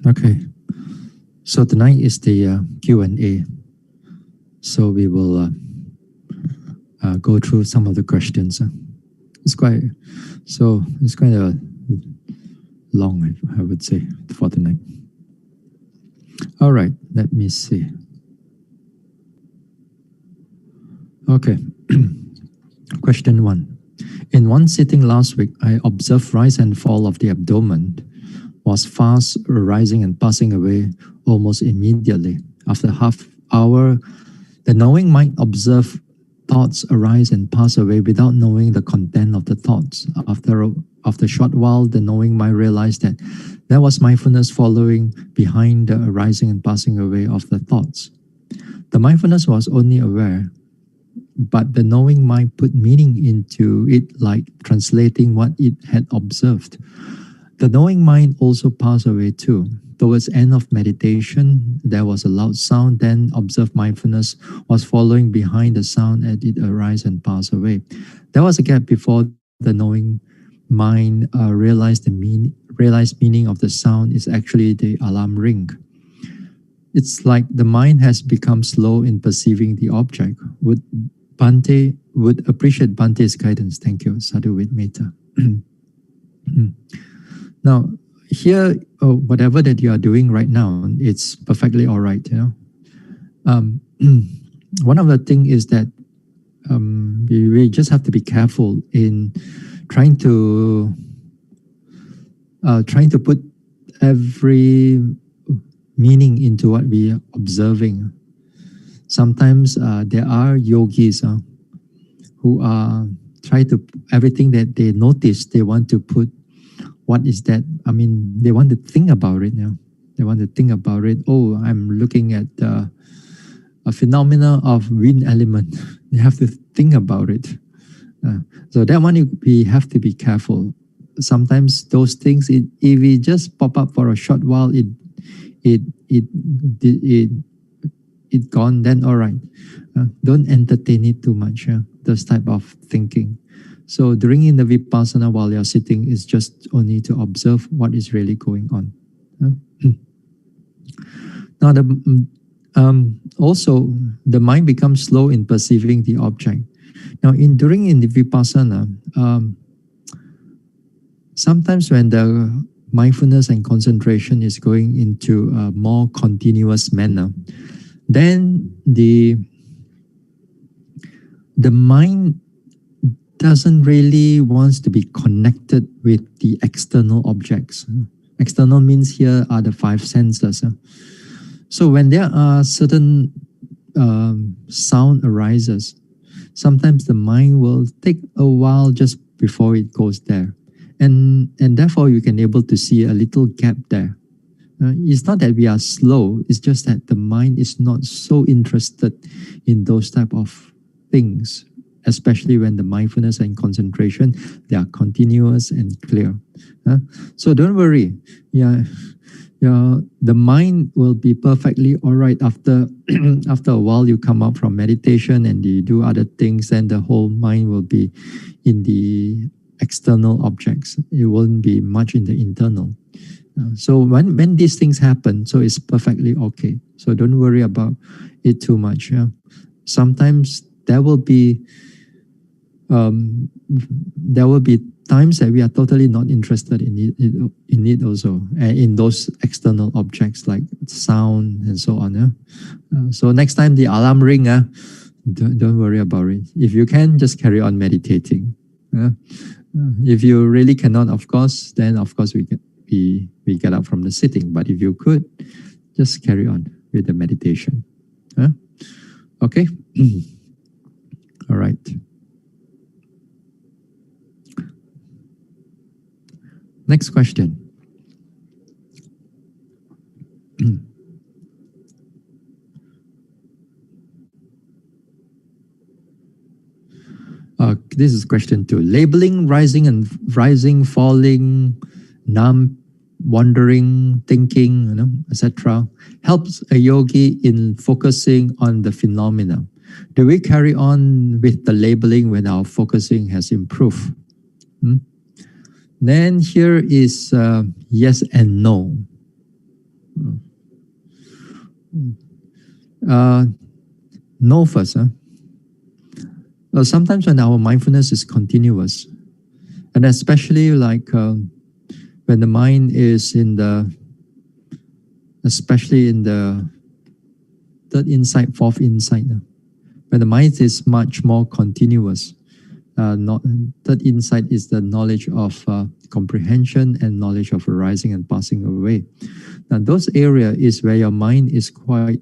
Okay, so tonight is the Q&A. So we will go through some of the questions. It's quite long, I would say, for tonight. All right, let me see. Okay, question 1. In one sitting last week, I observed rise and fall of the abdomen was fast rising and passing away almost immediately. After half hour, the knowing mind observe thoughts arise and pass away without knowing the content of the thoughts. After a short while, the knowing mind realized that there was mindfulness following behind the arising and passing away of the thoughts. The mindfulness was only aware, but the knowing mind put meaning into it, like translating what it had observed. The knowing mind also passed away too. Towards the end of meditation, there was a loud sound. Then observed mindfulness was following behind the sound as it arose and passed away. There was a gap before the knowing mind realized meaning of the sound is actually the alarm ring. It's like the mind has become slow in perceiving the object. Would appreciate Bhante's guidance. Thank you. Sadhu with Metta. Now, here, whatever that you are doing right now, it's perfectly all right. One of the things is that we just have to be careful in trying to put every meaning into what we are observing. Sometimes there are yogis who are trying to, everything that they notice, they want to put, what is that? I mean, they want to think about it now. They want to think about it. Oh, I'm looking at a phenomena of wind element. They have to think about it. So that one, we have to be careful. Sometimes those things, if it just pop up for a short while, it gone, then all right. Don't entertain it too much, those type of thinking. So during in the Vipassana, while you're sitting, is just only to observe what is really going on. Now, also, the mind becomes slow in perceiving the object. Now, during in the Vipassana, sometimes when the mindfulness and concentration is going into a more continuous manner, then the mind doesn't really wants to be connected with the external objects. External means here are the five senses. So when there are certain sound arises, sometimes the mind will take a while just before it goes there. And therefore you can able to see a little gap there. It's not that we are slow, it's just that the mind is not so interested in those type of things, especially when the mindfulness and concentration, they are continuous and clear. So don't worry. The mind will be perfectly all right after after a while. You come out from meditation and you do other things, and the whole mind will be in the external objects. It won't be much in the internal. So when these things happen, so it's perfectly okay. So don't worry about it too much. Sometimes there will be times that we are totally not interested in it also, in those external objects like sound and so on. So next time the alarm ring, don't worry about it. If you can, just carry on meditating. If you really cannot, of course, then of course we get up from the sitting. But if you could, just carry on with the meditation. Okay. All right. Next question. This is question 2. Labeling rising, falling, numb, wandering, thinking, etc. helps a yogi in focusing on the phenomena. Do we carry on with the labeling when our focusing has improved? Then here is yes and no. No first. Sometimes when our mindfulness is continuous, and especially like when the mind is especially in the third insight, fourth insight, when the mind is much more continuous. Third insight is the knowledge of comprehension and knowledge of arising and passing away. Now, those areas is where your mind is quite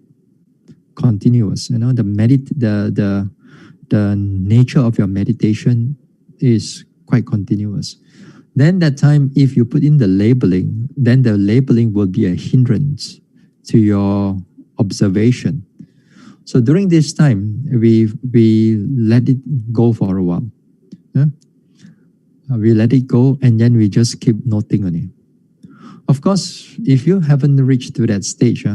continuous. The nature of your meditation is quite continuous. Then that time, if you put in the labeling, then the labeling will be a hindrance to your observation. So during this time, we let it go for a while. We let it go, and then we just keep noting on it. Of course, if you haven't reached to that stage,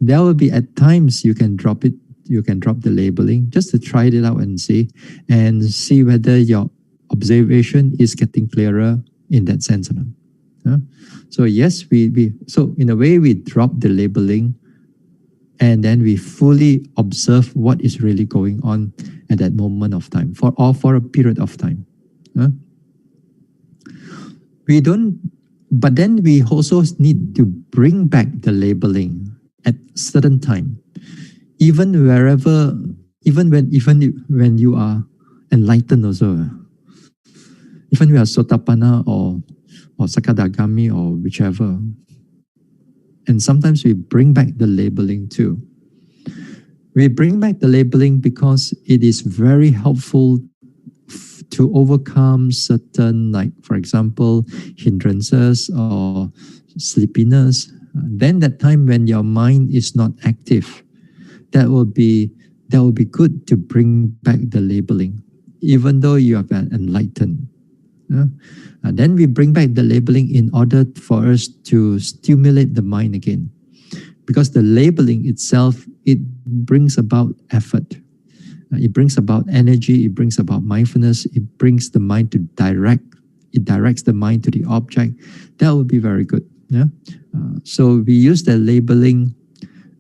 there will be at times you can drop it. You can drop the labeling just to try it out and see whether your observation is getting clearer in that sense. So yes, so in a way we drop the labeling, and then we fully observe what is really going on at that moment of time for a period of time. We don't, but then we also need to bring back the labeling at certain time, even when you are enlightened also. Even we are Sotapanna or Sakadagami or whichever. And sometimes we bring back the labeling too. We bring back the labeling because it is very helpful to overcome certain, like for example, hindrances or sleepiness. Then that time when your mind is not active, that will be good to bring back the labeling, even though you have been enlightened. And then we bring back the labeling in order for us to stimulate the mind again, because the labeling itself, it brings about effort. It brings about energy, it brings about mindfulness, it brings the mind to it directs the mind to the object. That would be very good. So we use the labeling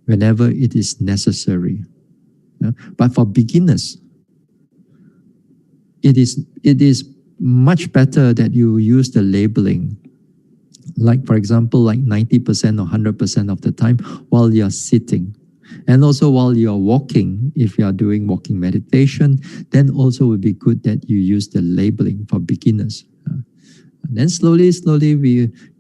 whenever it is necessary. But for beginners, it is much better that you use the labeling, like for example, like 90% or 100% of the time while you're sitting. And also while you're walking, if you are doing walking meditation, then also would be good that you use the labeling for beginners. And then slowly,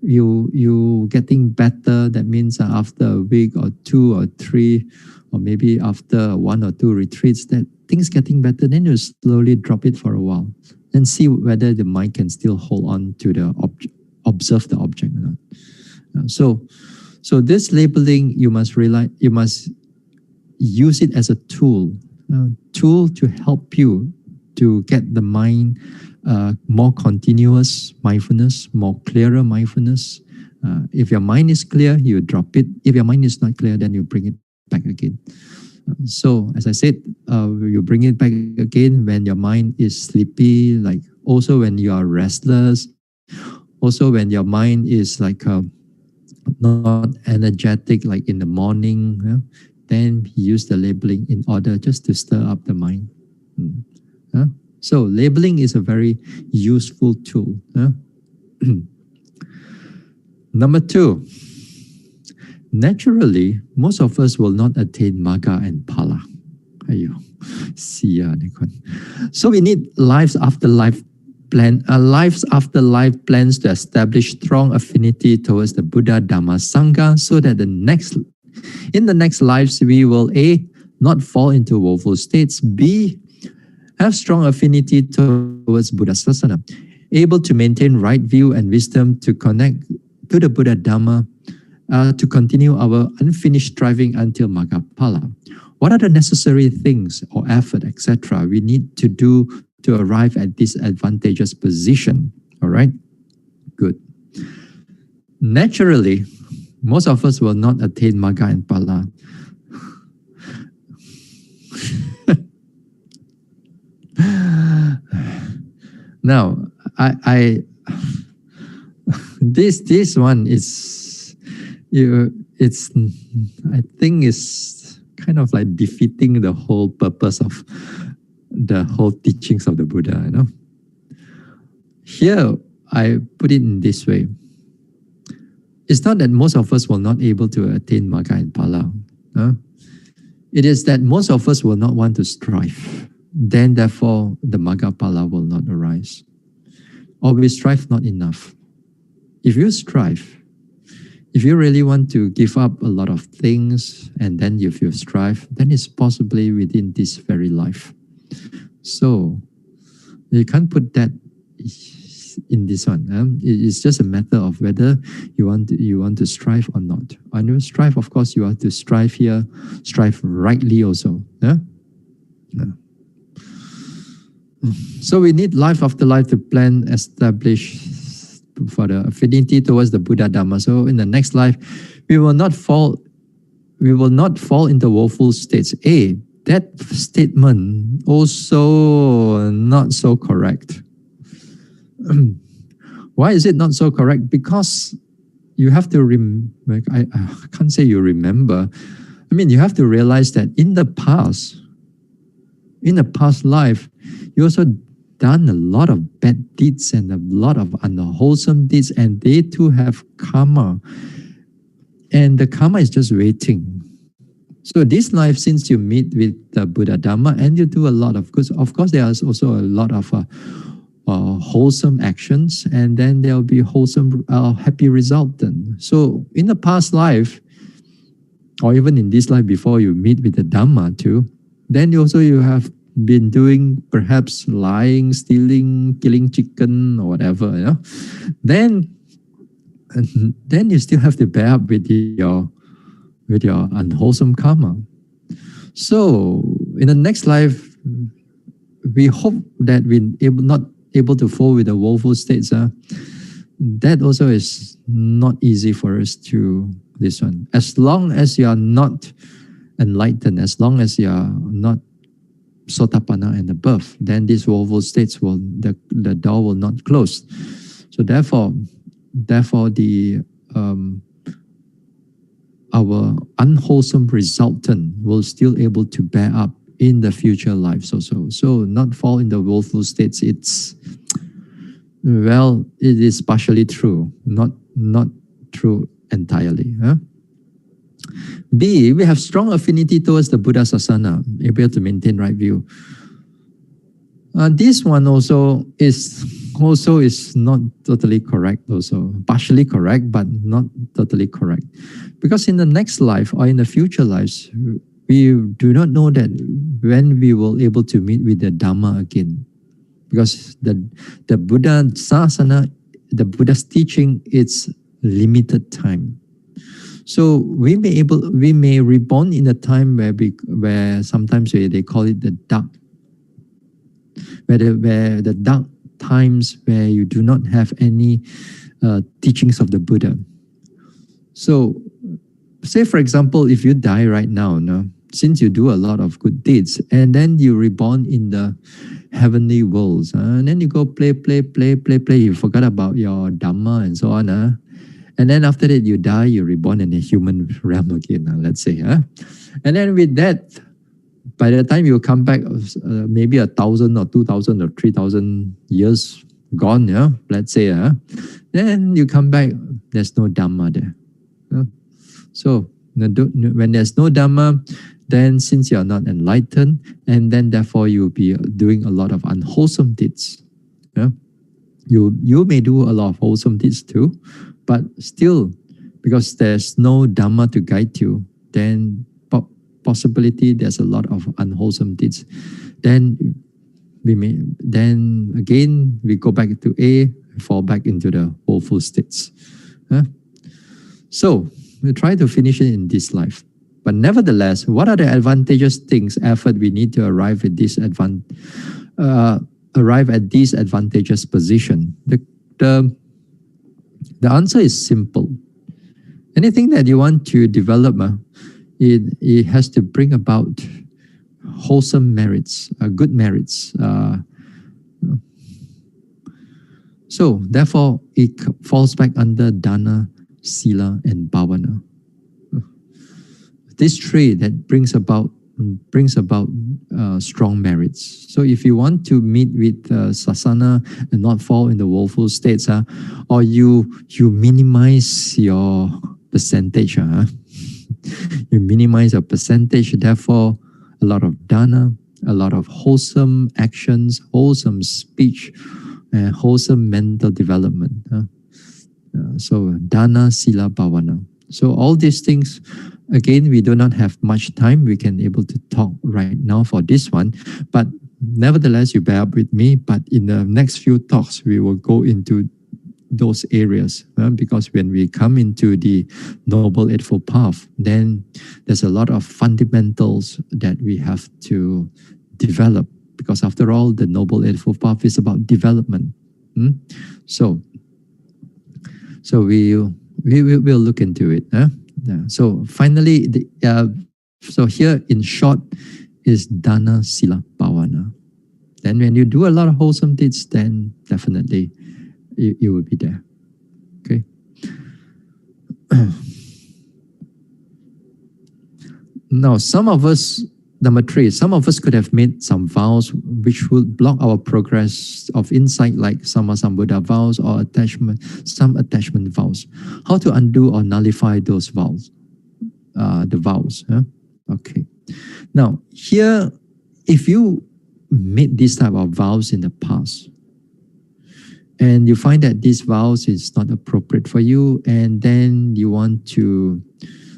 you getting better. That means after a week or 2 or 3, or maybe after 1 or 2 retreats, that things getting better, then you slowly drop it for a while and see whether the mind can still hold on to the object, observe the object or not. So this labeling, you must use it as a tool to help you to get the mind more continuous mindfulness, more clearer mindfulness. If your mind is clear, you drop it. If your mind is not clear, then you bring it back again. So as I said, you bring it back again when your mind is sleepy, like also when you are restless, also when your mind is like not energetic, like in the morning. Then use the labeling in order just to stir up the mind. So labeling is a very useful tool. Number 2, naturally, most of us will not attain Magga and Phala. So we need lives after life plans to establish strong affinity towards the Buddha, Dhamma, Sangha, so that in the next lives we will A, not fall into woeful states, B, have strong affinity towards Buddha Sasana, able to maintain right view and wisdom to connect to the Buddha Dhamma, to continue our unfinished striving until Magga Phala. What are the necessary things or effort, etc., we need to do to arrive at this advantageous position? All right, good. Naturally, most of us will not attain Magga and Phala. Now, this one is I think it's kind of like defeating the whole purpose of the whole teachings of the Buddha, Here, I put it in this way. It's not that most of us will not able to attain Magga and Phala. It is that most of us will not want to strive. Then, therefore, the Magga Phala will not arise. Or we strive not enough. If you strive, if you really want to give up a lot of things, and then if you strive, then it's possibly within this very life. So, you can't put that in this one. It's just a matter of whether you want to strive or not. And you strive, of course, you have to strive here, strive rightly also. So we need life after life to plan, establish for the affinity towards the Buddha Dhamma. So in the next life, we will not fall into woeful states. That statement also not so correct. Why is it not so correct? Because you have to I can't say you remember. I mean, you have to realize that in the past life, you also done a lot of bad deeds and a lot of unwholesome deeds, and they too have karma. And the karma is just waiting. So this life, since you meet with the Buddha Dhamma and you do a lot of good, of course there is also a lot of wholesome actions, and then there will be wholesome, happy result then. So in the past life, or even in this life before you meet with the Dhamma too, then you have been doing perhaps lying, stealing, killing chicken or whatever, Then you still have to bear up with your unwholesome karma. So in the next life, we hope that we're not able to fall with the woeful states. That also is not easy for us to this one. As long as you are not enlightened, as long as you are not Sotapanna and above, then these woeful states the door will not close. So therefore our unwholesome resultant will still able to bear up in the future lives also. So not fall in the woeful states. It is partially true, not true entirely. B, we have strong affinity towards the Buddha Sasana, able to maintain right view. This one also is not totally correct, also partially correct, but not totally correct. Because in the next life or in the future lives, we do not know that when we will able to meet with the Dhamma again. Because the Buddha Sasana, the Buddha's teaching, it's limited time. So we may reborn in a time where sometimes they call it the dark, where the dark times where you do not have any teachings of the Buddha. So say for example, if you die right now, since you do a lot of good deeds, and then you reborn in the heavenly worlds, and then you go play, you forgot about your Dhamma and so on. And then after that, you die, you're reborn in a human realm again, let's say. And then with that, by the time you come back, maybe 1,000 or 2,000 or 3,000 years gone, let's say, then you come back, there's no Dhamma there. So when there's no Dhamma, then since you're not enlightened, and then therefore you'll be doing a lot of unwholesome deeds. You may do a lot of wholesome deeds too, but still, because there's no Dhamma to guide you, then possibility there's a lot of unwholesome deeds. Then again we go back to A, fall back into the woeful states. So we try to finish it in this life. But nevertheless, what are the advantageous things, effort we need to arrive at this advantageous position? The answer is simple. Anything that you want to develop, it has to bring about wholesome merits, good merits. So therefore, it falls back under Dana, Sila, and Bhava Bhavana. This trait that brings about strong merits. So if you want to meet with Sasana and not fall in the woeful states, or you minimize your percentage, you minimize your percentage, therefore a lot of dana, a lot of wholesome actions, wholesome speech, and wholesome mental development. So dana, sila, bhavana. So all these things, again, we do not have much time. We can able to talk right now for this one, but nevertheless, you bear up with me. But in the next few talks, we will go into those areas, because when we come into the Noble Eightfold Path, then there's a lot of fundamentals that we have to develop, because after all, the Noble Eightfold Path is about development. So we will look into it. So finally, so here in short is dana, sila, bhavana. Then when you do a lot of wholesome deeds, then definitely you will be there. Okay. Now, some of us, number 3, some of us could have made some vows which would block our progress of insight, like Sammasambuddha vows or some attachment vows. How to undo or nullify those vows? The vows. Okay. Now, here, if you made this type of vows in the past, and you find that these vows is not appropriate for you, and then you want to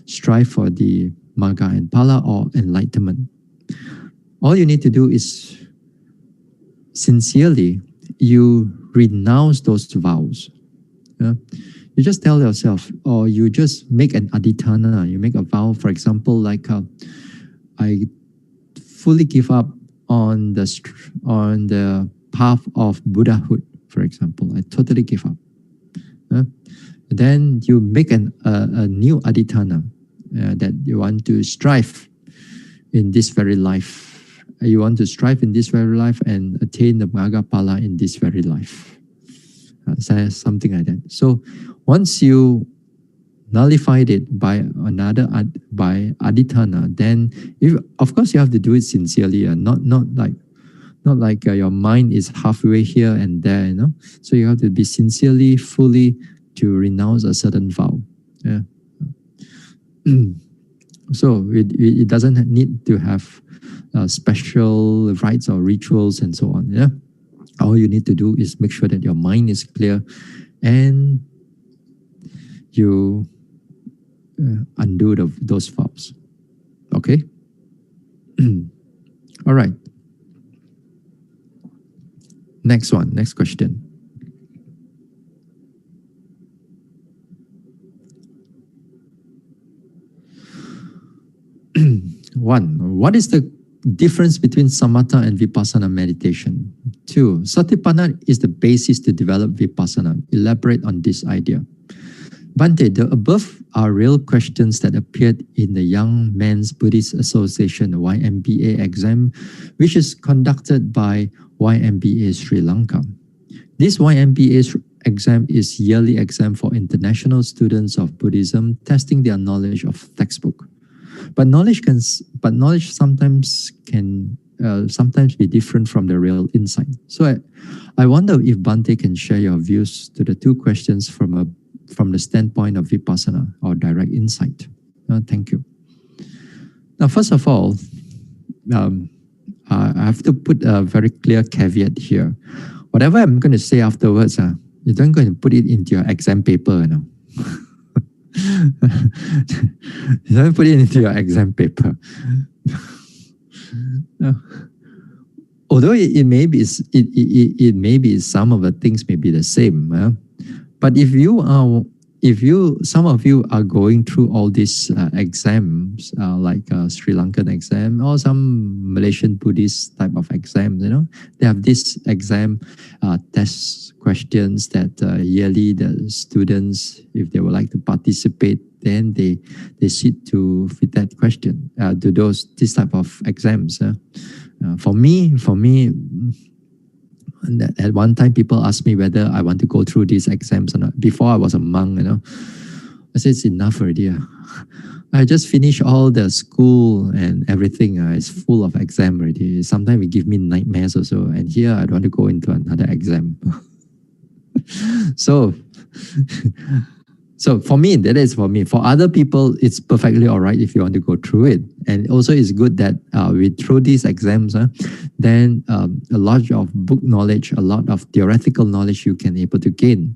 strive for the Magga and Phala or enlightenment, all you need to do is sincerely, you renounce those vows. You just tell yourself, or you just make an adhitthana, you make a vow, for example, like I fully give up on the path of Buddhahood, for example. I totally give up. Then you make a new adhitthana that you want to strive in this very life. You want to strive in this very life and attain the Magga Phala in this very life. Something like that. So once you nullified it by by adhitthana, then of course you have to do it sincerely, not like your mind is halfway here and there, So you have to be sincerely, fully to renounce a certain vow. So it doesn't need to have special rites or rituals and so on. All you need to do is make sure that your mind is clear and you undo those vows. Okay? All right. Next question. What is the difference between samatha and vipassana meditation? 2, satipatthana is the basis to develop vipassana. Elaborate on this idea. Bhante, the above are real questions that appeared in the Young Men's Buddhist Association YMBA exam, which is conducted by YMBA Sri Lanka. This YMBA exam is yearly exam for international students of Buddhism, testing their knowledge of textbook. But knowledge sometimes can be different from the real insight. So I wonder if Bhante can share your views to the 2 questions from the standpoint of vipassana or direct insight. Thank you. Now, first of all, I have to put a very clear caveat here. Whatever I'm going to say afterwards, you don't going to put it into your exam paper, You don't put it into your exam paper. Although it may be some of the things may be the same, but some of you are going through all these exams, like Sri Lankan exam or some Malaysian Buddhist type of exams, they have this exam test questions that yearly the students, if they would like to participate, then they sit to fit that question, to this type of exams. For me, at one time people asked me whether I want to go through these exams or not. Before I was a monk, I said, it's enough already. I just finished all the school and everything. It's full of exam already. Sometimes it give me nightmares also. And here I don't want to go into another exam. So, so for me, that is for me. For other people, it's perfectly all right if you want to go through it. And also it's good that through these exams, then a lot of book knowledge, a lot of theoretical knowledge you can able to gain.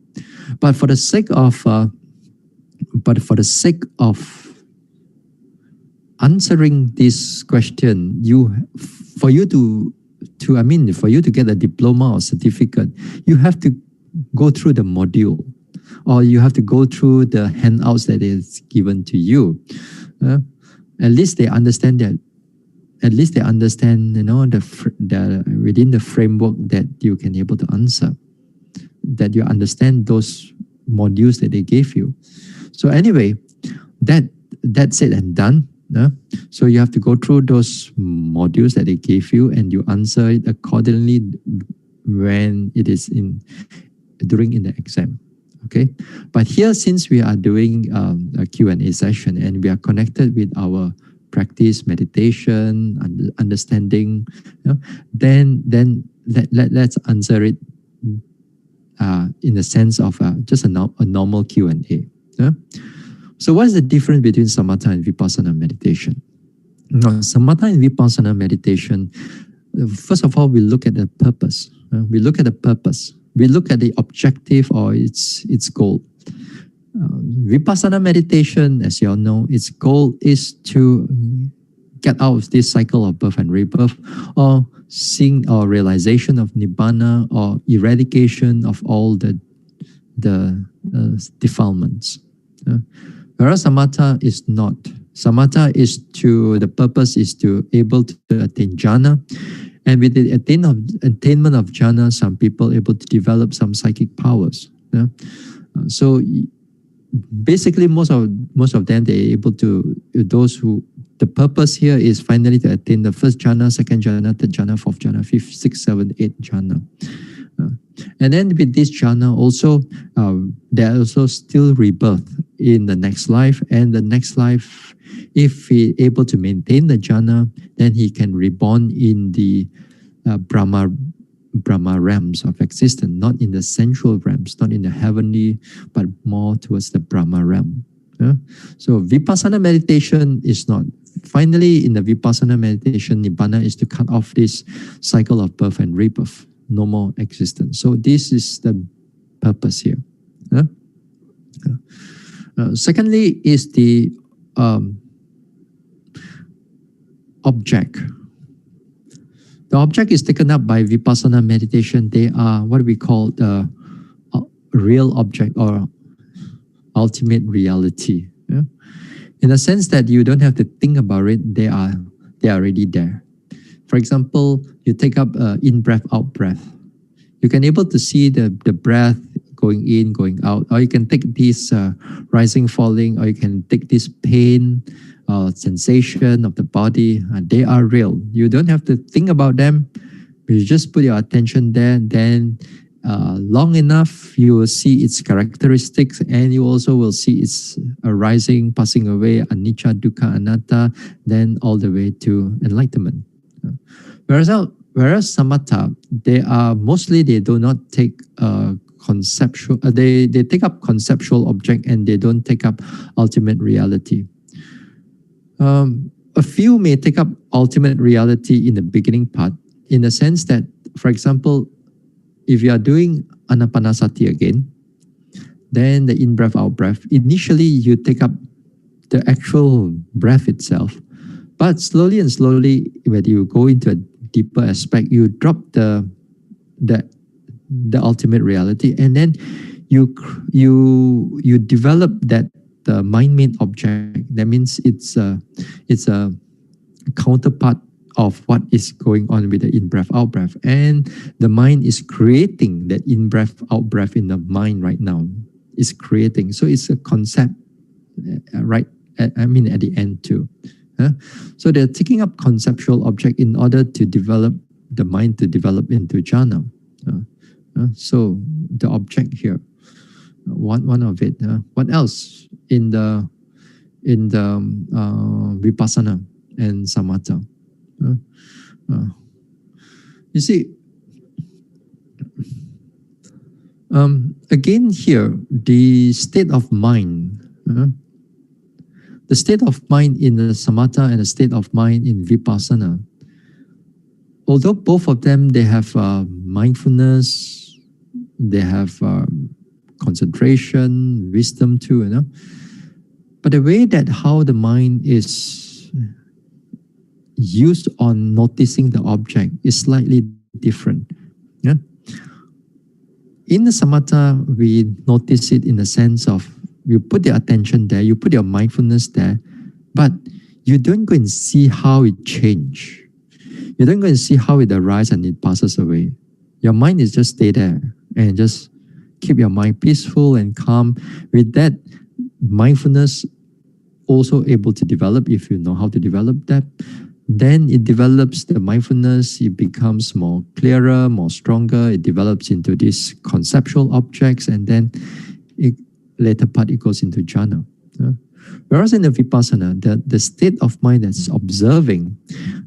But for the sake of answering this question, for you to get a diploma or certificate, you have to go through the module, or you have to go through the handouts that is given to you. At least they understand that. At least they understand, the within the framework that you can able to answer, that you understand those modules that they gave you. So anyway, that's said and done. So you have to go through those modules that they gave you, and you answer it accordingly when it is during the exam. Okay, but here, since we are doing a Q&A session and we are connected with our practice, meditation, understanding, then let's answer it in the sense of just a normal Q&A. So what is the difference between samatha and vipassana meditation? Now, samatha and vipassana meditation, first of all, we look at the purpose. We look at the purpose. We look at the objective or its goal. Vipassana meditation, as you all know, its goal is to get out of this cycle of birth and rebirth, or seeing or realization of nibbana, or eradication of all the defilements. Whereas samatha is not. Samatha is the purpose is to able to attain jhana. And with the attainment of jhana, some people able to develop some psychic powers. So basically, most of them, they're able to, the purpose here is finally to attain the first jhana, second jhana, third jhana, fourth jhana, fifth, sixth, seventh, eighth jhana. And then with this jhana also, there are also still rebirth in the next life. And the next life, if he able to maintain the jhana, then he can reborn in the Brahma realms of existence, not in the sensual realms, not in the heavenly, but more towards the Brahma realm. So vipassana meditation is not. Finally, in the vipassana meditation, nibbana is to cut off this cycle of birth and rebirth, no more existence. So this is the purpose here. Secondly is the object. The object is taken up by vipassana meditation. They are what we call the real object or ultimate reality. In the sense that you don't have to think about it, they are already there. For example, you take up in-breath, out-breath. You can able to see the breath going in, going out, or you can take this rising, falling, or you can take this pain, sensation of the body. They are real. You don't have to think about them. You just put your attention there. Then long enough, you will see its characteristics, and you also will see its arising, passing away, anicca, dukkha, anatta, then all the way to enlightenment. Whereas samatha, they do not take conceptual. They take up conceptual object, and they don't take up ultimate reality. A few may take up ultimate reality in the beginning part, in the sense that, for example, if you are doing anapanasati again, then the in-breath, out-breath, initially you take up the actual breath itself. But slowly and slowly, when you go into a deeper aspect, you drop the ultimate reality, and then you develop that the mind-made object. That means it's a counterpart of what is going on with the in-breath, out-breath. And the mind is creating that in-breath, out-breath in the mind right now. It's creating. So it's a concept, right? At the end too. So they're taking up conceptual object in order to develop the mind to develop into jhana. So the object here. one of it. What else in the vipassana and samatha? You see, again here, the state of mind. The state of mind in the samatha and the state of mind in vipassana, although both of them, they have mindfulness, they have concentration, wisdom too, but the way that how the mind is used on noticing the object is slightly different. Yeah? In the samatha, we notice it in the sense of you put your attention there, you put your mindfulness there, but you don't go and see how it change. You don't go and see how it arises and it passes away. Your mind is just stay there and just keep your mind peaceful and calm. With that, mindfulness also able to develop if you know how to develop that. Then it develops the mindfulness, it becomes more clearer, more stronger, it develops into these conceptual objects, and then later part it goes into jhana. Whereas in the vipassana, the state of mind that's observing,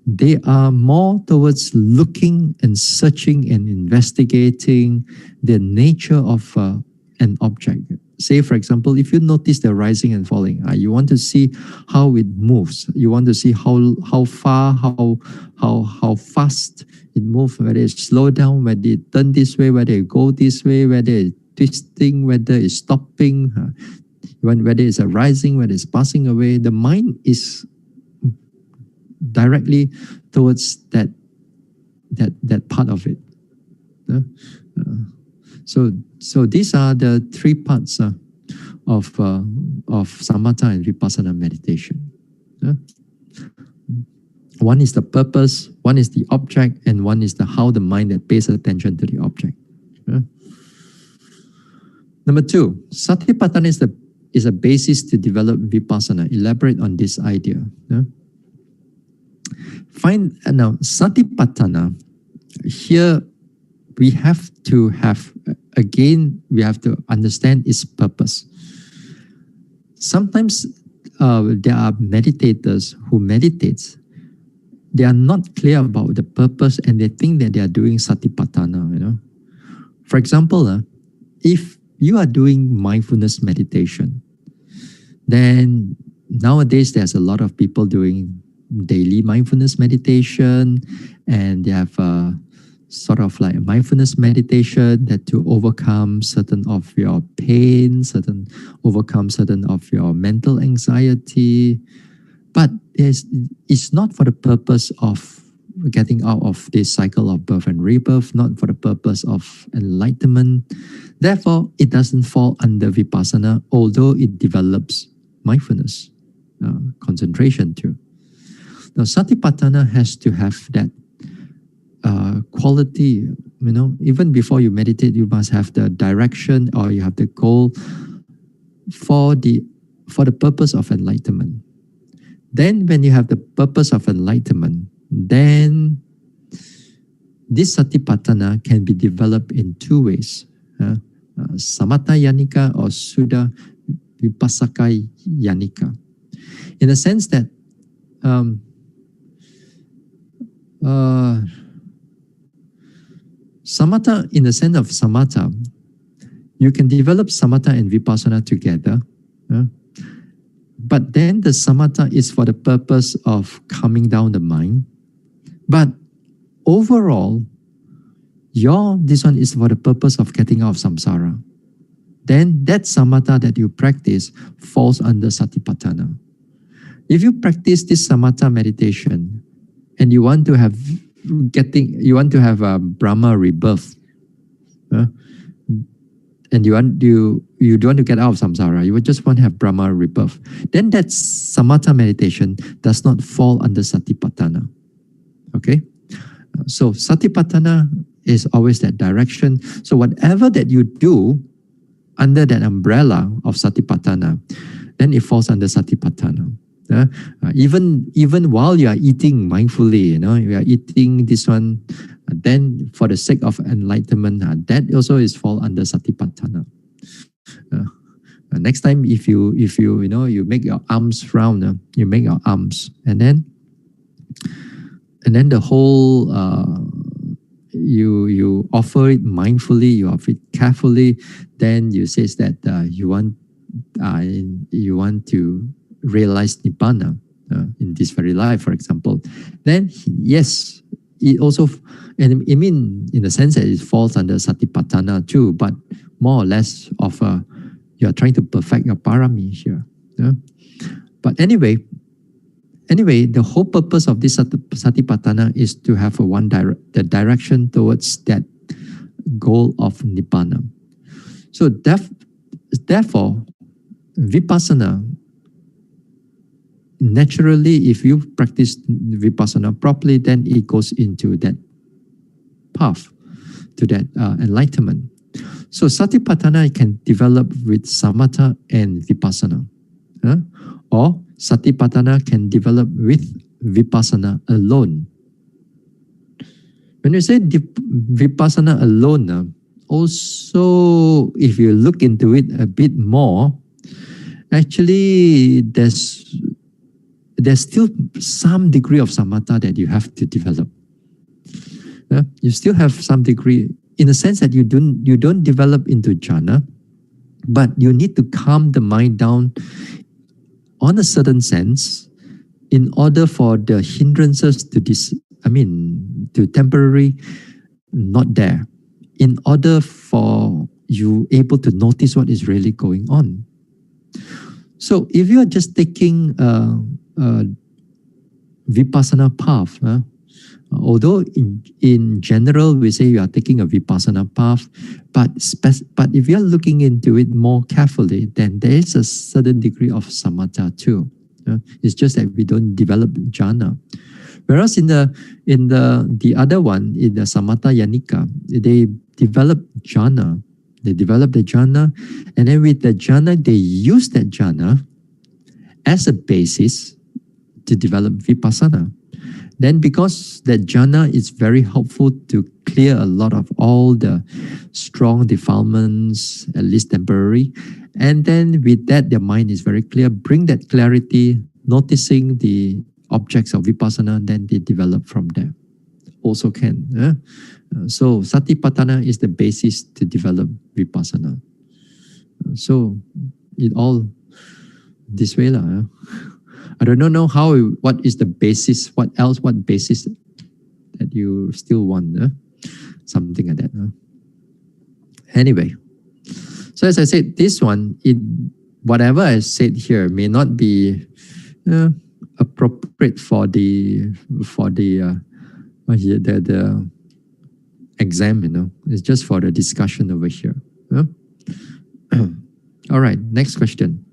they are more towards looking and searching and investigating the nature of an object. Say, for example, if you notice the rising and falling, you want to see how it moves. You want to see how far, how fast it moves, whether it slow down, whether it turn this way, whether it go this way, whether it twisting, whether it's stopping, whether it's arising, whether it's passing away. The mind is directly towards that part of it. So these are the three parts of samatha and vipassana meditation. One is the purpose, one is the object, and one is the how the mind that pays attention to the object. Number two, satipatthana is a basis to develop vipassana. Elaborate on this idea. Now satipatthana, here we have to understand its purpose. Sometimes there are meditators who meditate. They are not clear about the purpose and they think that they are doing satipatthana. For example, if you are doing mindfulness meditation, then nowadays there's a lot of people doing daily mindfulness meditation, and they have sort of like a mindfulness meditation that to overcome certain of your pain, overcome certain of your mental anxiety. But it's not for the purpose of getting out of this cycle of birth and rebirth, not for the purpose of enlightenment. Therefore, it doesn't fall under vipassana, although it develops mindfulness, concentration too. Now, satipatthana has to have that quality. Even before you meditate, you must have the direction or you have the goal for the purpose of enlightenment. Then when you have the purpose of enlightenment, then this satipatthana can be developed in two ways. Samatha yanika or Suddha vipassaka yanika. In the sense that samatha, in the sense of samatha, you can develop samatha and vipassana together. But then the samatha is for the purpose of calming down the mind. But overall, this one is for the purpose of getting out of samsara. Then that samatha that you practice falls under satipatthana. If you practice this samatha meditation and you want to have a Brahma rebirth, and you don't want to get out of samsara, you would just want to have Brahma rebirth, then that samatha meditation does not fall under satipatthana. Okay? So satipatthana is always that direction. So whatever that you do under that umbrella of satipatthana, then it falls under satipatthana. Even while you are eating mindfully, you are eating this one, then for the sake of enlightenment, that also is fall under satipatthana. Uh, next time, if you you make your arms round, you make your arms, and then the whole you offer it mindfully, you offer it carefully. Then you says that you want to realize nibbana in this very life, for example. Then yes, it also, and I mean in the sense that it falls under satipatthana too, but more or less of you are trying to perfect your parami here. But anyway, the whole purpose of this satipatthana is to have the direction towards that goal of nibbana. So therefore, vipassana, naturally, if you practice vipassana properly, then it goes into that path, to that enlightenment. So satipatthana can develop with samatha and vipassana. Or satipatthana can develop with vipassana alone. When you say vipassana alone, also if you look into it a bit more, actually there's still some degree of samatha that you have to develop. You still have some degree, in the sense that you don't develop into jhana, but you need to calm the mind down on a certain sense in order for the hindrances to temporary not there, in order for you able to notice what is really going on. So if you are just taking vipassana path, although in general we say you are taking a vipassana path, but if you are looking into it more carefully, then there is a certain degree of samatha too. It's just that we don't develop jhana. Whereas in the other one, in the samatha yanika, they develop jhana. They develop the jhana, and then with the jhana, they use that jhana as a basis to develop vipassana. Then because that jhana is very helpful to clear a lot of all the strong defilements, at least temporary, and then with that their mind is very clear, bring that clarity, noticing the objects of vipassana, then they develop from there. Also can. So satipatthana is the basis to develop vipassana. So it all this way lah. I don't know what is the basis, what basis that you still want, something like that. Anyway, so as I said, this one, whatever I said here may not be appropriate for the exam, It's just for the discussion over here. All right, next question.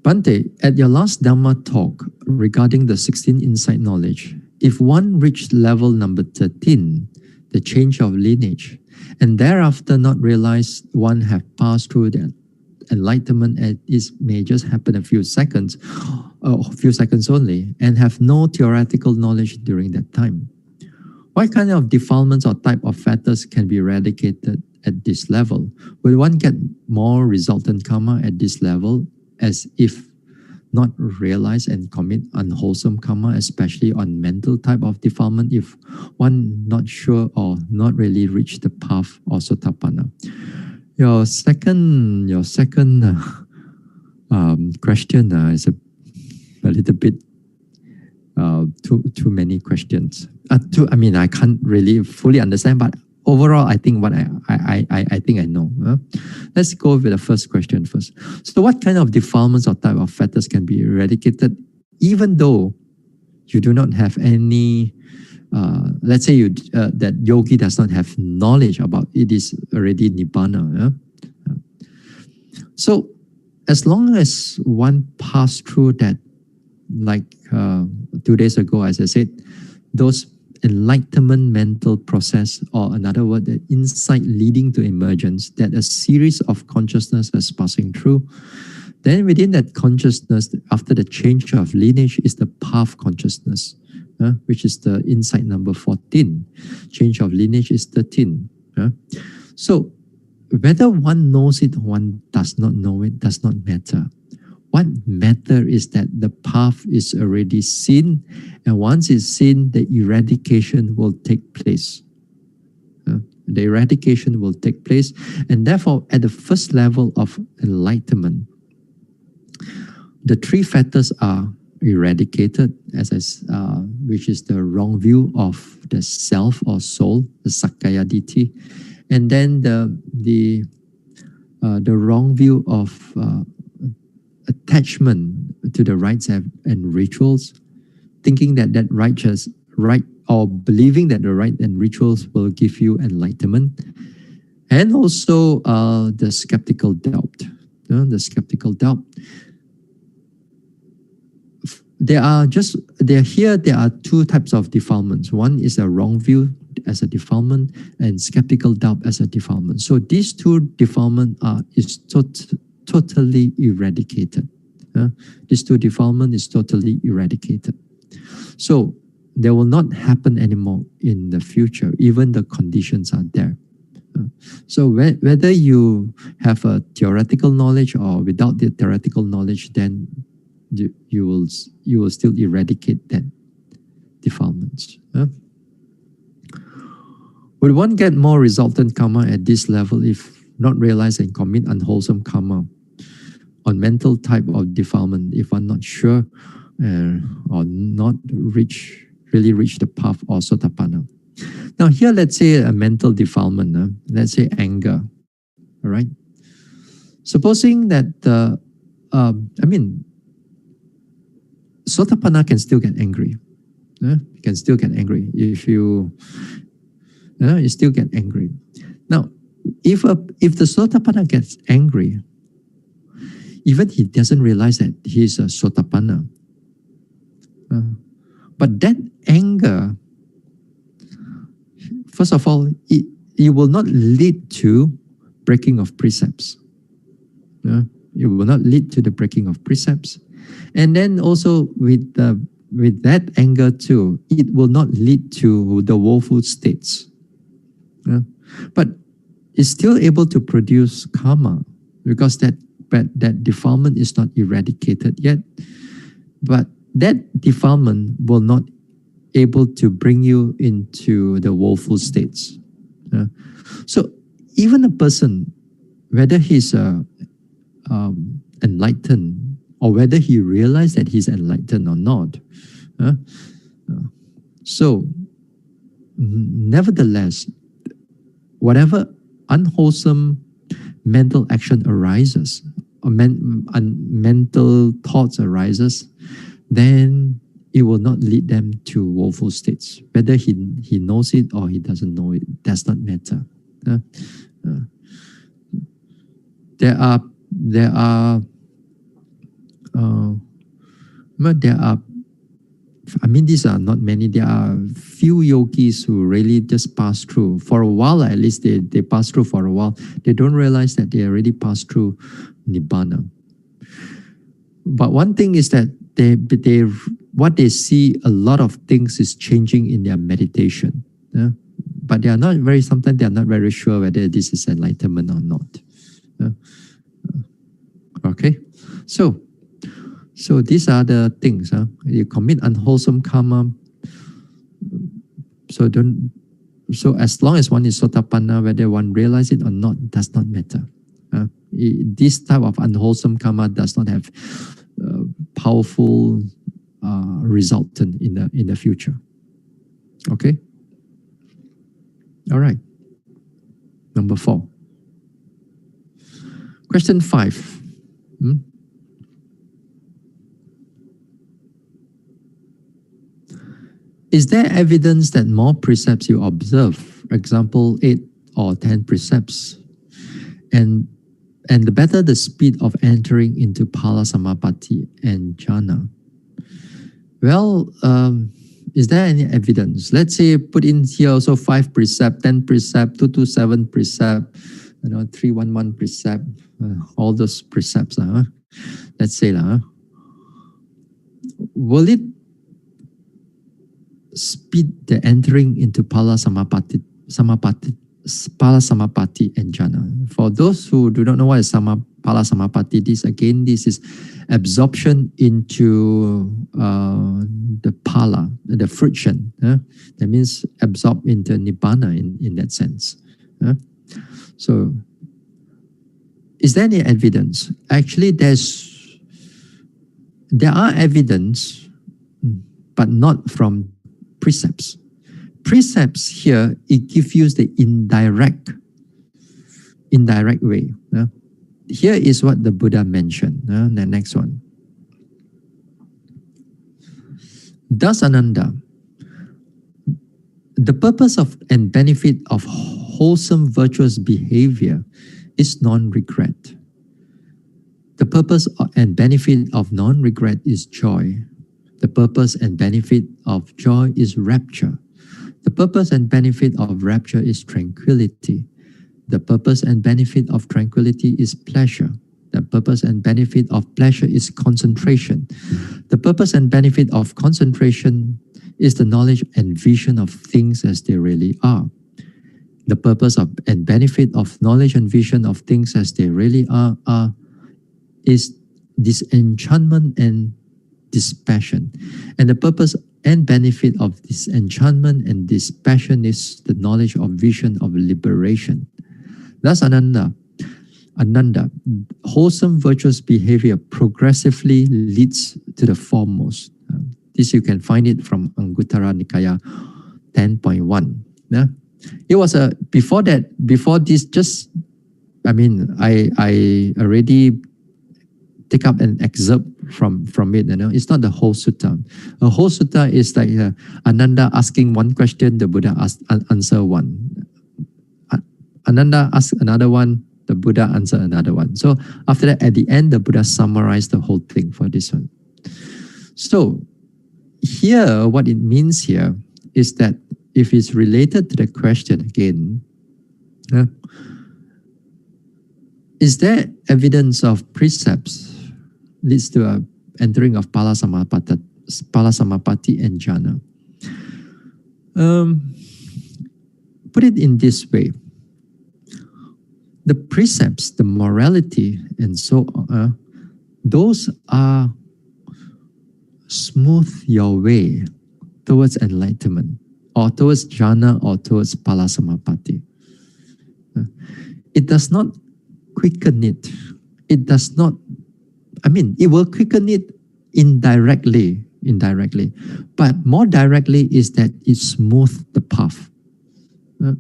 Bhante, at your last Dhamma talk regarding the 16 insight knowledge, if one reached level number 13, the change of lineage, and thereafter not realize one have passed through the enlightenment, and it may just happen a few seconds only, and have no theoretical knowledge during that time. What kind of defilements or type of fetters can be eradicated at this level? Will one get more resultant karma at this level, as if not realize and commit unwholesome karma, especially on mental type of defilement, if one not sure or not really reach the path or sotapanna? Your second question is a little bit too many questions. I can't really fully understand, but overall, I think what I think I know. Let's go with the first question first. So what kind of defilements or type of fetters can be eradicated even though you do not have any, let's say that yogi does not have knowledge about it is already nibbana. So as long as one passed through that, like 2 days ago, as I said, those enlightenment mental process, or another word, the insight leading to emergence, that a series of consciousness is passing through. Then within that consciousness, after the change of lineage, is the path consciousness. which is the insight number 14. Change of lineage is 13. So whether one knows it or one does not know it does not matter. What matters is that the path is already seen, and once it's seen, the eradication will take place. The eradication will take place, and therefore, at the first level of enlightenment, the three factors are eradicated, which is the wrong view of the self or soul, the Sakkaya Ditthi, and then the wrong view of attachment to the rites and rituals, thinking that right or believing that the rite and rituals will give you enlightenment, and also the skeptical doubt. The skeptical doubt. There are two types of defilements. One is a wrong view as a defilement, and skeptical doubt as a defilement. So these two defilements is totally eradicated. These two defilements is totally eradicated. So they will not happen anymore in the future. Even the conditions are there. So whether you have a theoretical knowledge or without the theoretical knowledge, then you will still eradicate that defilements. Would one get more resultant karma at this level if not realize and commit unwholesome karma on mental type of defilement, if one not sure or not really reach the path or sotapanna? Now here, let's say a mental defilement, let's say anger, all right? Supposing that, sotapanna can still get angry. Can still get angry if you still get angry. Now, if the sotapanna gets angry, even he doesn't realize that he's a sotapanna. But that anger, first of all, it will not lead to breaking of precepts. It will not lead to the breaking of precepts. And then also with that anger too, it will not lead to the woeful states. But it's still able to produce karma because that defilement is not eradicated yet. But that defilement will not able to bring you into the woeful states. So even a person, whether he's enlightened or whether he realized that he's enlightened or not, so nevertheless, whatever unwholesome mental action arises, or mental thoughts arises, then it will not lead them to woeful states. Whether he knows it or he doesn't know it, does not matter. There are these are not many. There are few yogis who really just pass through. For a while, at least they pass through for a while. They don't realize that they already passed through Nibbana. But one thing is that what they see, a lot of things is changing in their meditation. But they are not sometimes they are not very sure whether this is enlightenment or not. Okay, so these are the things. You commit unwholesome karma. So as long as one is sotapanna, whether one realize it or not, does not matter. This type of unwholesome karma does not have powerful resultant in the future. Okay. All right. Number 4. Question 5. Is there evidence that more precepts you observe, for example, 8 or 10 precepts, and the better the speed of entering into Phala Samapatti and jhana? Well, is there any evidence? Let's say put in here also 5 precept, 10 precept, 227 precept, 311 precept, all those precepts. Let's say will it speed the entering into Pala Samapati and jhana. For those who do not know what is Pala Samapati, this is absorption into the pala, the friction. That means absorb into nibbana in that sense. So, is there any evidence? Actually, there are evidence, but not from precepts. Precepts here, it gives you the indirect way. Here is what the Buddha mentioned. The next one. Thus, Ananda, the purpose of and benefit of wholesome virtuous behavior is non-regret. The purpose and benefit of non-regret is joy. The purpose and benefit of joy is rapture. The purpose and benefit of rapture is tranquility. The purpose and benefit of tranquility is pleasure. The purpose and benefit of pleasure is concentration. The purpose and benefit of concentration is the knowledge and vision of things as they really are. The purpose of and benefit of knowledge and vision of things as they really are is disenchantment and dispassion. And the purpose and benefit of disenchantment and dispassion is the knowledge of vision of liberation. Thus, Ananda, wholesome virtuous behavior progressively leads to the foremost. This you can find it from Anguttara Nikaya 10.1. Yeah? It was before this, just, I already take up an excerpt from it. It's not the whole sutta. A whole sutta is like Ananda asking one question, the Buddha answer one. Ananda asks another one, the Buddha answer another one. So after that, at the end, the Buddha summarized the whole thing for this one. So here, what it means here is that if it's related to the question again, is there evidence of precepts leads to a entering of Pala Samapati and jhana? Put it in this way. The precepts, the morality, and so on, those are smooth your way towards enlightenment, or towards jhana, or towards Pala Samapati. It does not quicken it. It does not, it will quicken it indirectly, but more directly is that it smooths the path.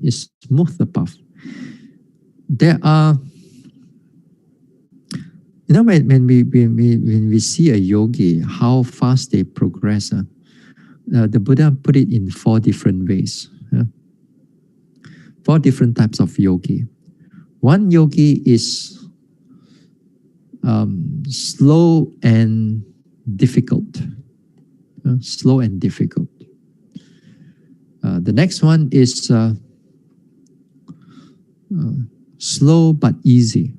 It smooths the path. There are, when we see a yogi, how fast they progress, the Buddha put it in 4 different ways. 4 different types of yogi. One yogi is slow and difficult. Slow and difficult. The next one is slow but easy.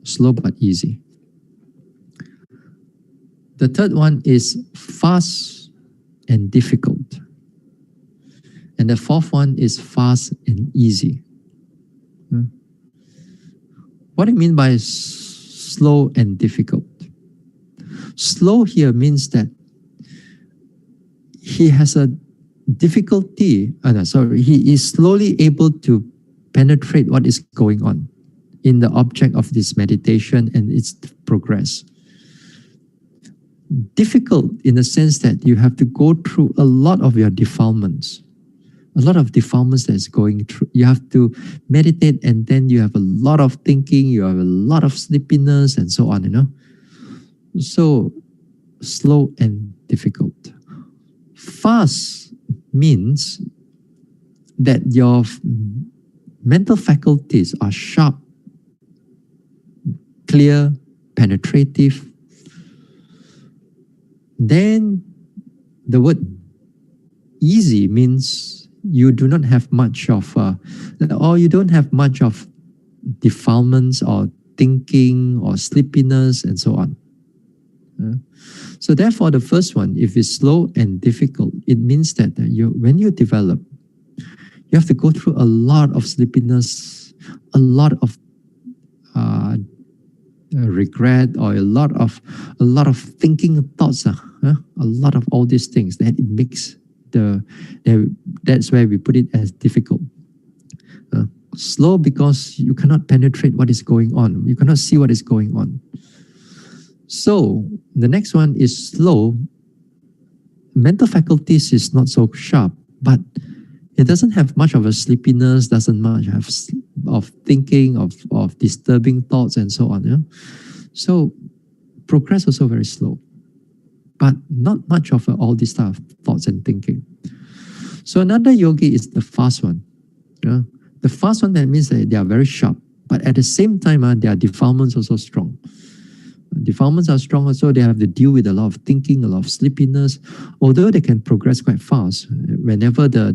Slow but easy. The third one is fast and difficult. And the fourth one is fast and easy. What do you mean by slow and difficult? Slow here means that he has a difficulty, he is slowly able to penetrate what is going on in the object of this meditation and its progress. Difficult in the sense that you have to go through a lot of your defilements. A lot of defilements that's going through. You have to meditate, and then you have a lot of thinking, you have a lot of sleepiness, and so on, So, slow and difficult. Fast means that your mental faculties are sharp, clear, penetrative. Then the word easy means you do not have much of, or you don't have much of defilements or thinking or sleepiness and so on. So therefore, the first one, if it's slow and difficult, it means that when you develop, you have to go through a lot of sleepiness, a lot of regret, or a lot of thinking thoughts, a lot of all these things that it makes that's where we put it as difficult. Slow because you cannot penetrate what is going on. You cannot see what is going on. So the next one is slow. Mental faculties is not so sharp, but it doesn't have much of a sleepiness, doesn't much have of thinking, of disturbing thoughts and so on. Yeah? So progress also very slow, but not much of all this stuff, thoughts and thinking. So another yogi is the fast one. Yeah? The fast one, that means that they are very sharp, but at the same time, their defilements also strong. Defilements are strong, so they have to deal with a lot of thinking, a lot of sleepiness. Although they can progress quite fast, whenever the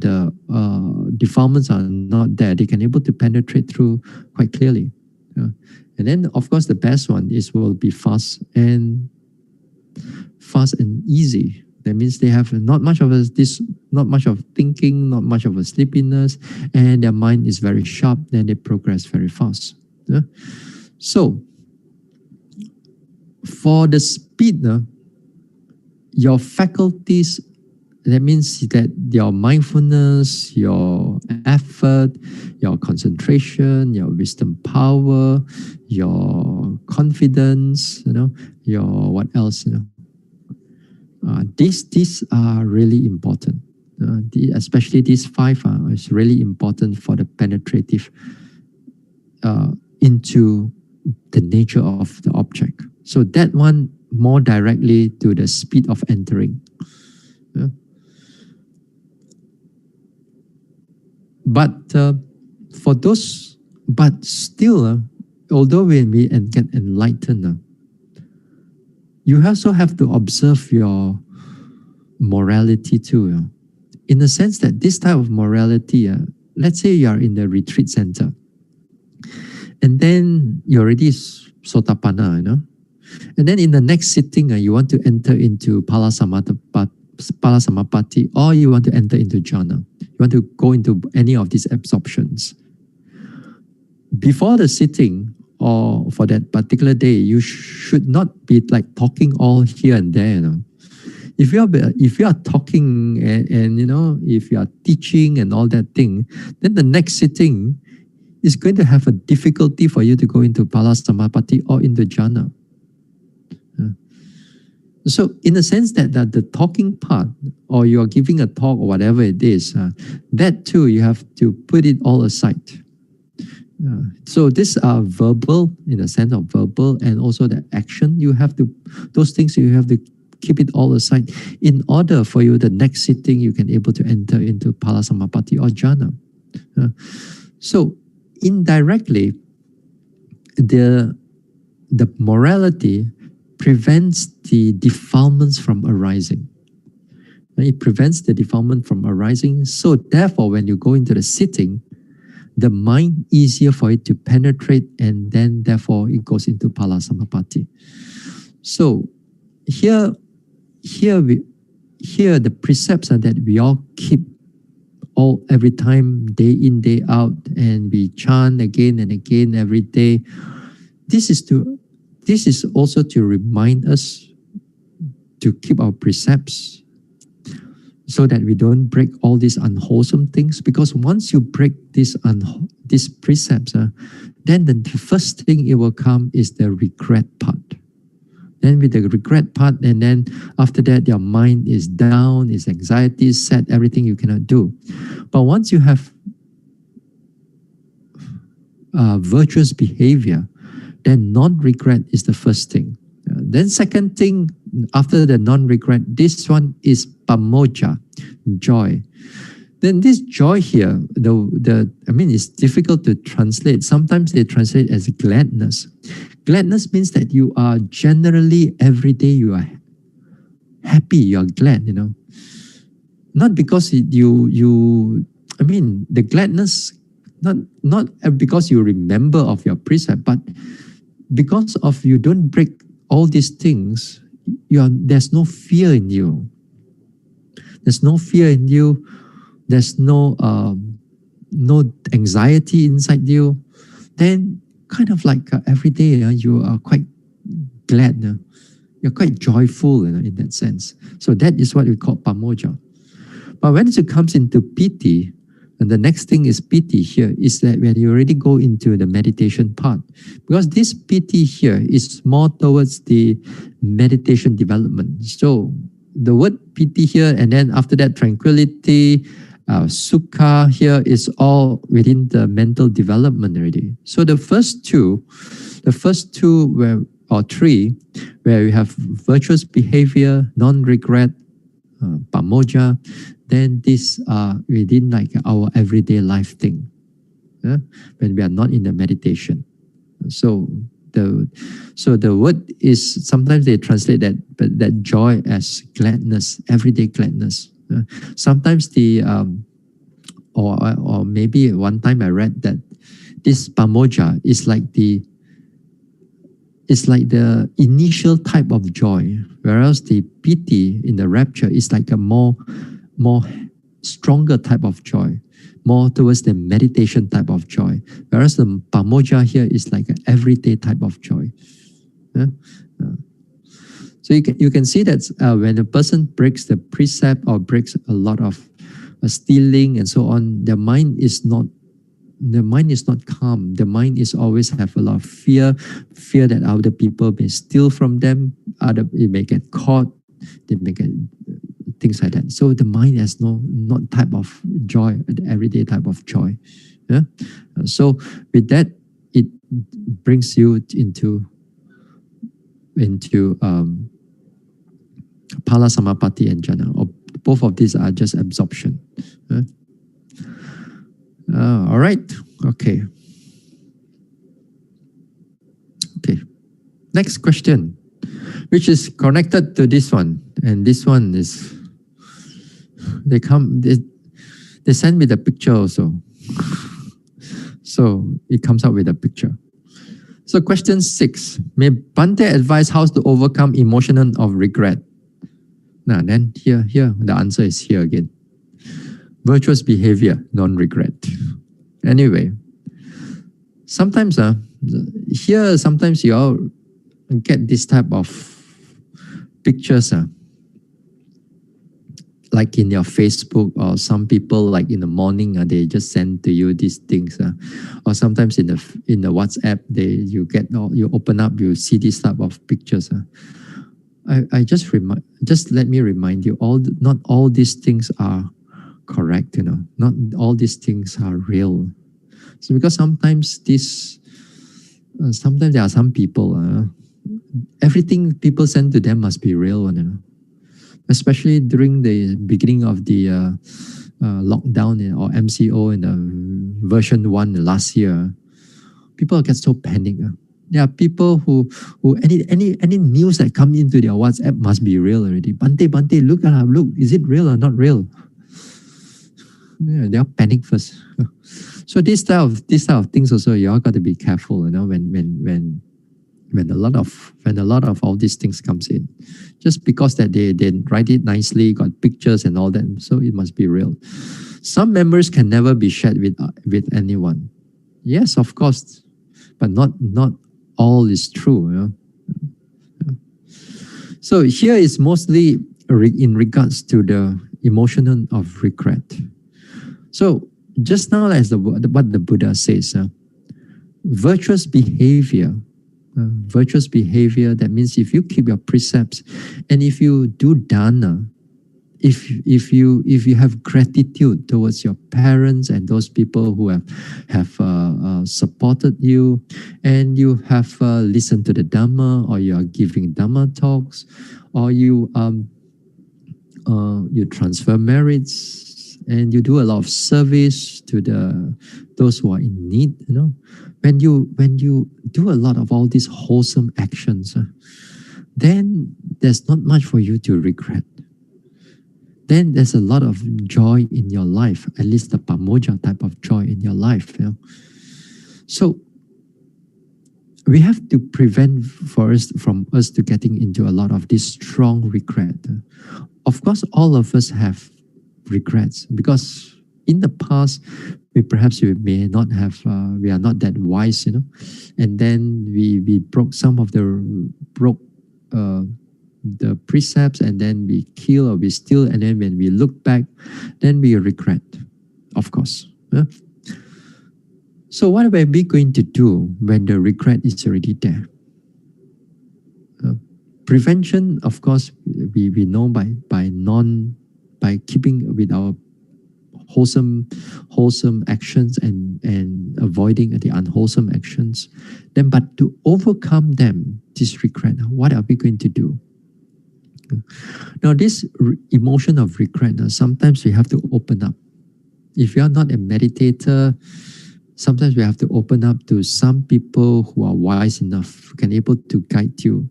defilements are not there, they can able to penetrate through quite clearly. And then, of course, the best one will be fast and easy. That means they have not much of thinking, not much of a sleepiness, and their mind is very sharp. Then they progress very fast. Yeah? So for the speed, your faculties, that means that your mindfulness, your effort, your concentration, your wisdom power, your confidence, your what else, these are really important. Especially these five is really important for the penetrative into the nature of the object. So that one more directly to the speed of entering. But for those, but still, although when we get enlightened, you also have to observe your morality too. In the sense that this type of morality, let's say you are in the retreat center, and then you're already Sotapanna, and then in the next sitting, you want to enter into Palasamapati, or you want to enter into jhana. You want to go into any of these absorptions. Before the sitting, or for that particular day, you should not be like talking all here and there. If you are talking and if you are teaching and all that thing, then the next sitting is going to have a difficulty for you to go into Palasamapati or into jhana. So in the sense that the talking part, or you are giving a talk or whatever it is, that too you have to put it all aside. So these are verbal, in the sense of verbal, and also the action. Those things you have to keep it all aside in order for you, the next sitting, you can able to enter into Palasamapati or jhana. So indirectly, the morality prevents the defilements from arising. It prevents the defilement from arising. So therefore, when you go into the sitting, the mind easier for it to penetrate, and then therefore it goes into Palasamapati. So here the precepts are that we all keep every time, day in, day out, and we chant again and again every day. This is also to remind us to keep our precepts, so that we don't break all these unwholesome things. Because once you break these precepts, then the first thing it will come is the regret part. Then with the regret part, and then after that, your mind is down, is anxiety, sad, everything you cannot do. But once you have virtuous behavior, then non-regret is the first thing. Then second thing, after the non-regret, this one is pamoja, joy. Then this joy here, it's difficult to translate. Sometimes they translate as gladness. Gladness means that you are generally, every day you are happy, you are glad, Not because the gladness, not because you remember of your precept, but because of you don't break all these things, there's no fear in you. There's no fear in you. There's no anxiety inside you. Then kind of like every day you are quite glad. You're quite joyful in that sense. So that is what we call pamoja. But when it comes into piti, and the next thing is piti here, is that when you already go into the meditation part, because this piti here is more towards the meditation development. So the word piti here, and then after that tranquility, sukha here is all within the mental development already. So the first two or three, where we have virtuous behavior, non-regret, pamoja, then these are within like our everyday life thing, when we are not in the meditation. So the word is, sometimes they translate that joy as gladness, everyday gladness. Sometimes or maybe one time I read that this pamoja is like the initial type of joy, whereas the piti in the rapture is like a more stronger type of joy, more towards the meditation type of joy, whereas the pamoja here is like an everyday type of joy. So you can see that when a person breaks the precept or breaks a lot of stealing and so on, their mind is not calm. The mind is always have a lot of fear that other people may steal from them, they may get caught, they may get things like that. So the mind has not type of joy, the everyday type of joy. So with that, it brings you into Pala Samapatti and Jhana, or both of these are just absorption. All right. Okay. Next question, which is connected to this one, and this one is they send me the picture also. So it comes out with a picture. So question 6, may Bhante advise how to overcome emotion of regret? Now then here the answer is here again. Virtuous behavior, non-regret. Anyway, sometimes sometimes you all get this type of pictures like in your Facebook, or some people like in the morning they just send to you these things, or sometimes in the WhatsApp you open up, you see this type of pictures. I just let me remind you, not all these things are correct, not all these things are real. So because sometimes there are some people, everything people send to them must be real, especially during the beginning of the lockdown or MCO in the version 1 last year. People get so panicked. There are people who any news that come into their WhatsApp must be real already. Bhante, look, is it real or not real? They'll panic first. So this type of things also, you all got to be careful, when a lot of all these things comes in. Just because that they write it nicely, got pictures and all that, so it must be real. Some memories can never be shared with anyone. Yes, of course, but not all is true. So here is mostly in regards to the emotion of regret. So just now, as what the Buddha says, virtuous behavior, that means if you keep your precepts, and if you do dana, if you have gratitude towards your parents and those people who have supported you, and you have listened to the Dhamma, or you are giving Dhamma talks, or you transfer merits, and you do a lot of service to those who are in need. When you do a lot of all these wholesome actions, then there's not much for you to regret. Then there's a lot of joy in your life, at least the pamoja type of joy in your life. So we have to prevent from us to getting into a lot of this strong regret. Of course, all of us have regrets because in the past we may not have we are not that wise, and then we broke the precepts, and then we kill or we steal, and then when we look back, then we regret, of course. So what are we going to do when the regret is already there? Prevention, of course, we know by keeping with our wholesome actions and avoiding the unwholesome actions. Then, but to overcome them, this regret, what are we going to do? Now, this emotion of regret, sometimes we have to open up. If you are not a meditator, sometimes we have to open up to some people who are wise enough, who can able to guide you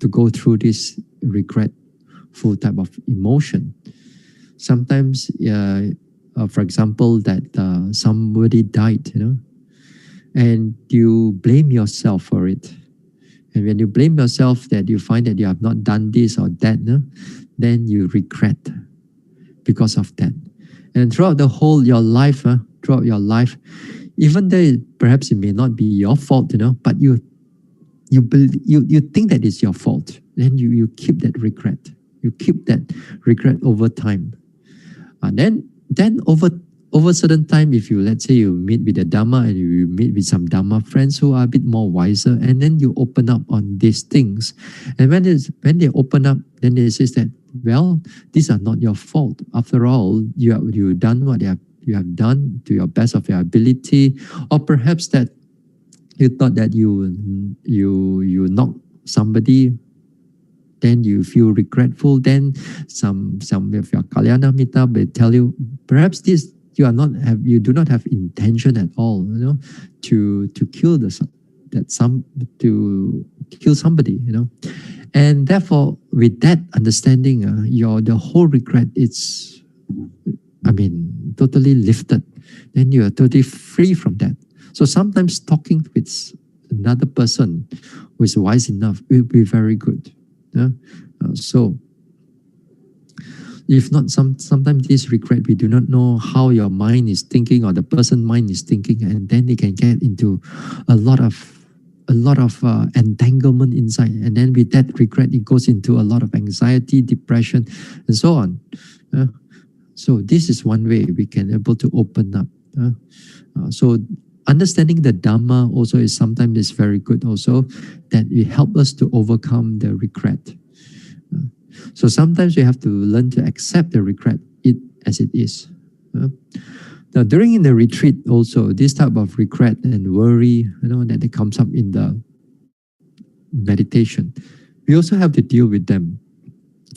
to go through this regretful type of emotion. Sometimes, for example, that somebody died, and you blame yourself for it. And when you blame yourself that you find that you have not done this or that, then you regret because of that. And throughout your life, even though perhaps it may not be your fault, but you think that it's your fault, then you keep that regret. You keep that regret over time. And then over a certain time, if let's say you meet with the Dharma and you meet with some Dharma friends who are a bit more wiser, and then you open up on these things. And when they open up, then they say that, well, these are not your fault. After all, you done what you have done to your best of your ability, or perhaps that you thought that you knocked somebody, then you feel regretful. Then some of your Kalyana Mitta will tell you, perhaps this you do not have intention at all, to kill somebody, and therefore with that understanding, the whole regret is, totally lifted. Then you are totally free from that. So sometimes talking with another person who is wise enough will be very good. So if not, sometimes this regret, we do not know how your mind is thinking or the person's mind is thinking, and then they can get into a lot of entanglement inside, and then with that regret, it goes into a lot of anxiety, depression, and so on. So this is one way we can able to open up. So understanding the Dhamma also is sometimes very good also, that it helps us to overcome the regret. So sometimes we have to learn to accept the regret as it is. Now during the retreat also, this type of regret and worry, that comes up in the meditation, we also have to deal with them,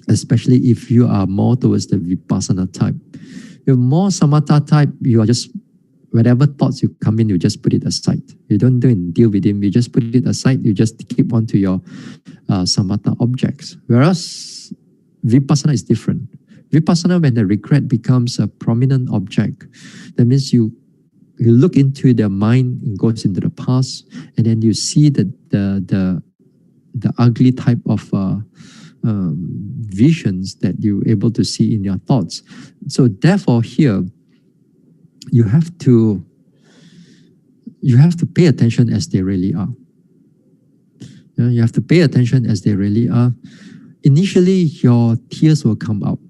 especially if you are more towards the Vipassana type. You're more Samatha type, you are just, whatever thoughts you come in, you just put it aside. You don't deal with them, you just put it aside, you just keep on to your Samatha objects. Whereas Vipassana is different. Vipassana, when the regret becomes a prominent object, that means you look into the mind, it goes into the past, and then you see the ugly type of visions that you're able to see in your thoughts. So therefore here, you have to pay attention as they really are. You have to pay attention as they really are. Initially, your tears will come out.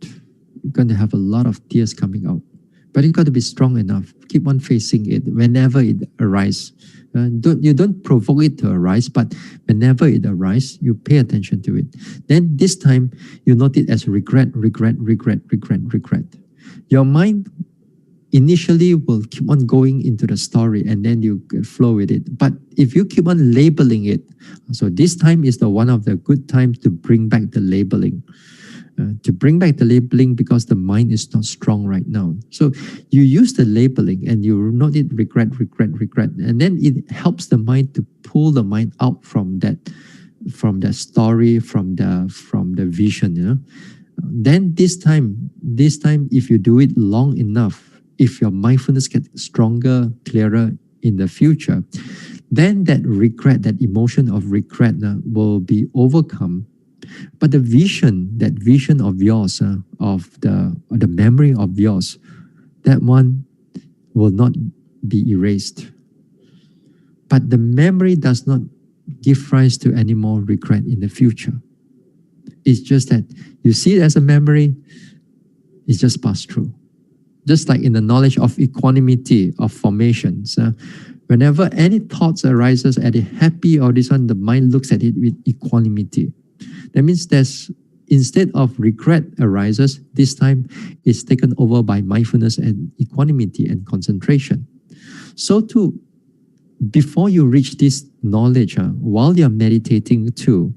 You're going to have a lot of tears coming out. But you got to be strong enough. Keep on facing it whenever it arises. You don't provoke it to arise, but whenever it arises, you pay attention to it. Then this time, you note it as regret. Your mind initially will keep on going into the story, and then you flow with it. But if you keep on labeling it, so this time is one of the good times to bring back the labeling. Because the mind is not strong right now. So you use the labeling and you note it regret. And then it helps the mind to pull the mind out from that story, from the vision. Then this time, if you do it long enough, if your mindfulness gets stronger, clearer in the future, then that regret, that emotion of regret will be overcome. But the vision, that vision of yours, of the memory of yours, that one will not be erased. But the memory does not give rise to any more regret in the future. It's just that you see it as a memory, it's just passed through. Just like in the knowledge of equanimity of formations, whenever any thoughts arises at a happy or this one, the mind looks at it with equanimity. That means there's, instead of regret arises, this time it's taken over by mindfulness and equanimity and concentration. So too, before you reach this knowledge, while you're meditating too,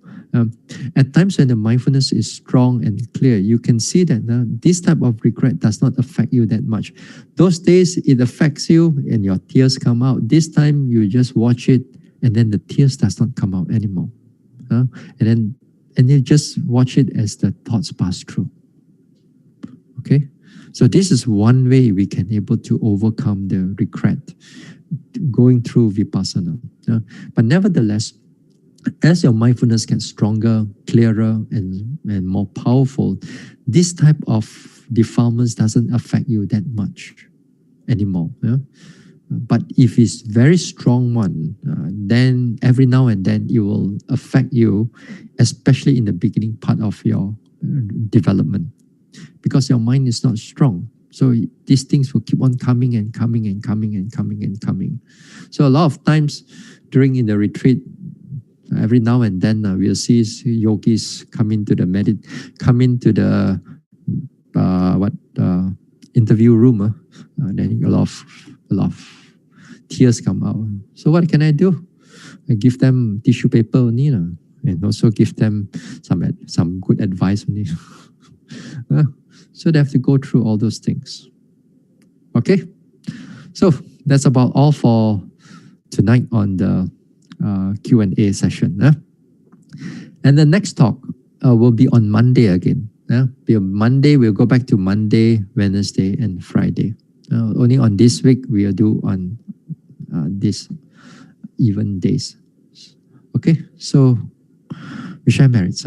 at times when the mindfulness is strong and clear, you can see that this type of regret does not affect you that much. Those days it affects you and your tears come out. This time you just watch it and then the tears does not come out anymore. And you just watch it as the thoughts pass through. Okay? So this is one way we can able to overcome the regret going through Vipassana. But nevertheless, as your mindfulness gets stronger, clearer, and more powerful, this type of defilements doesn't affect you that much anymore. But if it's very strong one, then every now and then it will affect you, especially in the beginning part of your development, because your mind is not strong. So these things will keep on coming and coming and coming and coming and coming. So a lot of times during in the retreat, every now and then we'll see yogis come into the interview room. Then a lot of tears come out. So what can I do? I give them tissue paper only, and also give them some good advice only. So they have to go through all those things. Okay, so that's about all for tonight on the Q&A session. And the next talk will be on Monday again. Monday, we'll go back to Monday, Wednesday, and Friday. Only on this week, we'll do on these even days. Okay, so we share merits.